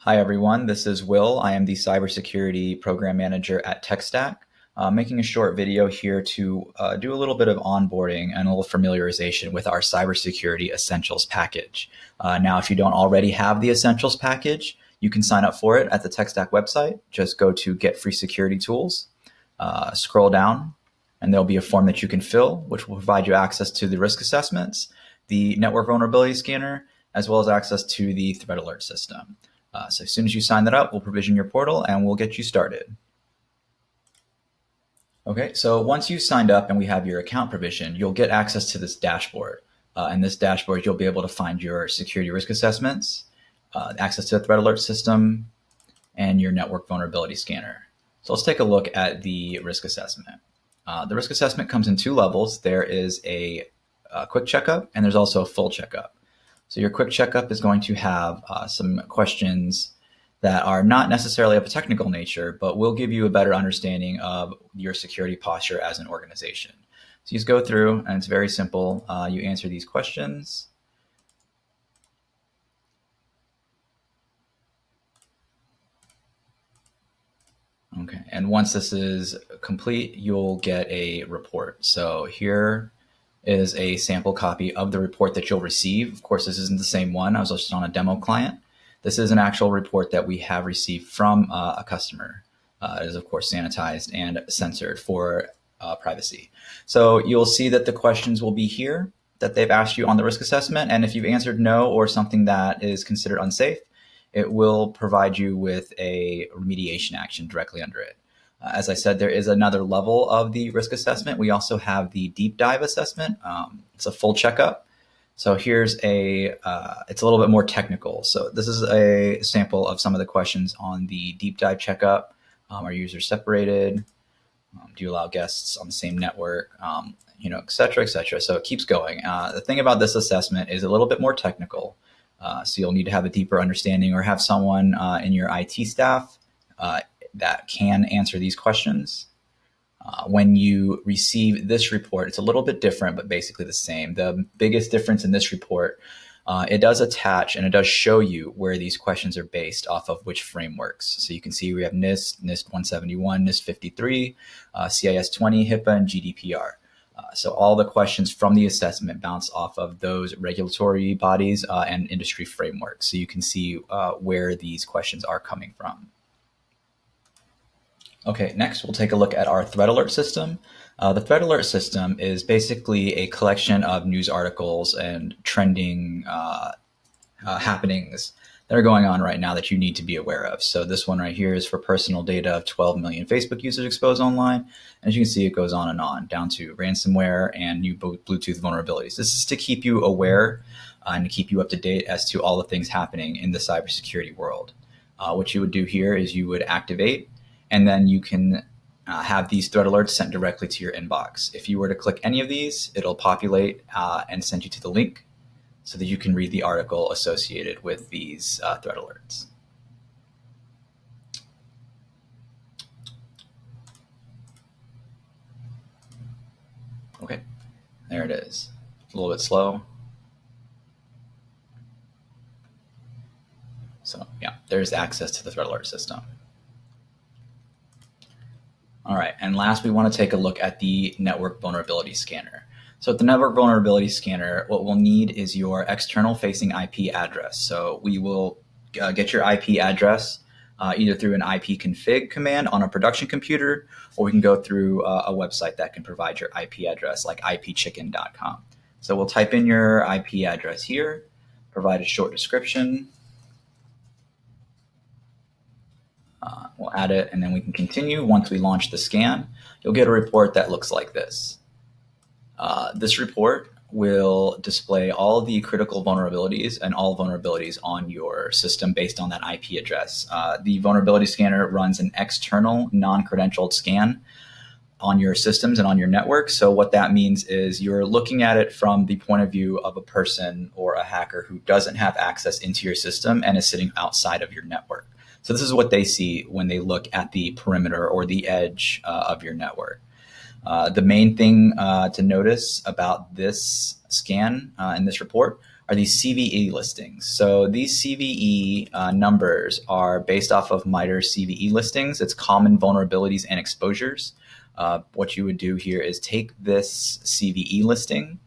Hi, everyone. This is Will. I am the Cybersecurity Program Manager at TechStack. Making a short video here to do a little bit of onboarding and a little familiarization with our Cybersecurity Essentials package. Now, if you don't already have the Essentials package, you can sign up for it at the TechStack website. Just go to Get Free Security Tools, scroll down, and there'll be a form that you can fill, which will provide you access to the risk assessments, the network vulnerability scanner, as well as access to the threat alert system. So as soon as you sign that up, we'll provision your portal and we'll get you started. Okay, so once you've signed up and we have your account provisioned, you'll get access to this dashboard. In this dashboard, you'll be able to find your security risk assessments, access to the threat alert system, and your network vulnerability scanner. So let's take a look at the risk assessment. The risk assessment comes in two levels. There is a quick checkup and there's also a full checkup. So your quick checkup is going to have some questions that are not necessarily of a technical nature, but will give you a better understanding of your security posture as an organization. So you just go through and it's very simple. You answer these questions. Okay, and once this is complete, you'll get a report. So here is a sample copy of the report that you'll receive. Of course, this isn't the same one. I was just on a demo client. This is an actual report that we have received from a customer. It is, of course, sanitized and censored for privacy. So you'll see that the questions will be here that they've asked you on the risk assessment. And if you've answered no or something that is considered unsafe, it will provide you with a remediation action directly under it. As I said, there is another level of the risk assessment. We also have the deep dive assessment. It's a full checkup. So here's it's a little bit more technical. So this is a sample of some of the questions on the deep dive checkup. Are users separated? Do you allow guests on the same network? Et cetera, et cetera. So it keeps going. The thing about this assessment is a little bit more technical. So you'll need to have a deeper understanding or have someone in your IT staff that can answer these questions. When you receive this report, it's a little bit different, but basically the same. The biggest difference in this report, it does attach and it does show you where these questions are based off of which frameworks. So you can see we have NIST, NIST 171, NIST 53, CIS 20, HIPAA, and GDPR. So all the questions from the assessment bounce off of those regulatory bodies and industry frameworks. So you can see where these questions are coming from. Okay, next we'll take a look at our threat alert system. The threat alert system is basically a collection of news articles and trending happenings that are going on right now that you need to be aware of. So this one right here is for personal data of 12 million Facebook users exposed online. And as you can see, it goes on and on, down to ransomware and new Bluetooth vulnerabilities. This is to keep you aware and to keep you up to date as to all the things happening in the cybersecurity world. What you would do here is you would activate, and then you can have these threat alerts sent directly to your inbox. If you were to click any of these, it'll populate and send you to the link so that you can read the article associated with these threat alerts. Okay, there it is. It's a little bit slow. So yeah, there's access to the threat alert system. All right, and last we want to take a look at the network vulnerability scanner. So at the network vulnerability scanner, what we'll need is your external facing IP address. So we will get your IP address either through an IP config command on a production computer, or we can go through a website that can provide your IP address like ipchicken.com. So we'll type in your IP address here, provide a short description. We'll add it and then we can continue. Once we launch the scan, you'll get a report that looks like this. This report will display all the critical vulnerabilities and all vulnerabilities on your system based on that IP address. The vulnerability scanner runs an external non-credentialed scan on your systems and on your network. So what that means is you're looking at it from the point of view of a person or a hacker who doesn't have access into your system and is sitting outside of your network. So this is what they see when they look at the perimeter or the edge of your network. The main thing to notice about this scan and this report are these CVE listings. So these CVE numbers are based off of MITRE's CVE listings. It's common vulnerabilities and exposures. What you would do here is take this CVE listing.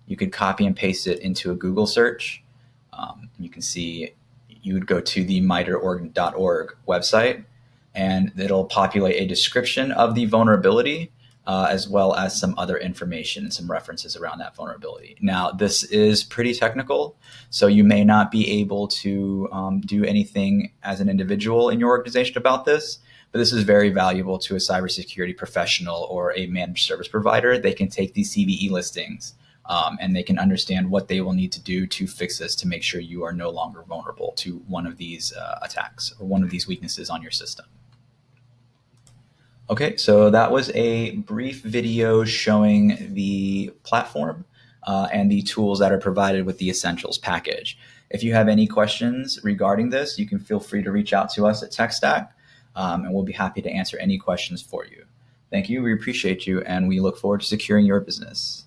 You could copy and paste it into a Google search. You can see you would go to the mitre.org website, and it'll populate a description of the vulnerability, as well as some other information and some references around that vulnerability. Now, this is pretty technical, so you may not be able to do anything as an individual in your organization about this, but this is very valuable to a cybersecurity professional or a managed service provider. They can take these CVE listings and they can understand what they will need to do to fix this to make sure you are no longer vulnerable to one of these attacks or one of these weaknesses on your system. Okay, so that was a brief video showing the platform and the tools that are provided with the Essentials package. If you have any questions regarding this, you can feel free to reach out to us at TechStack, and we'll be happy to answer any questions for you. Thank you, we appreciate you, and we look forward to securing your business.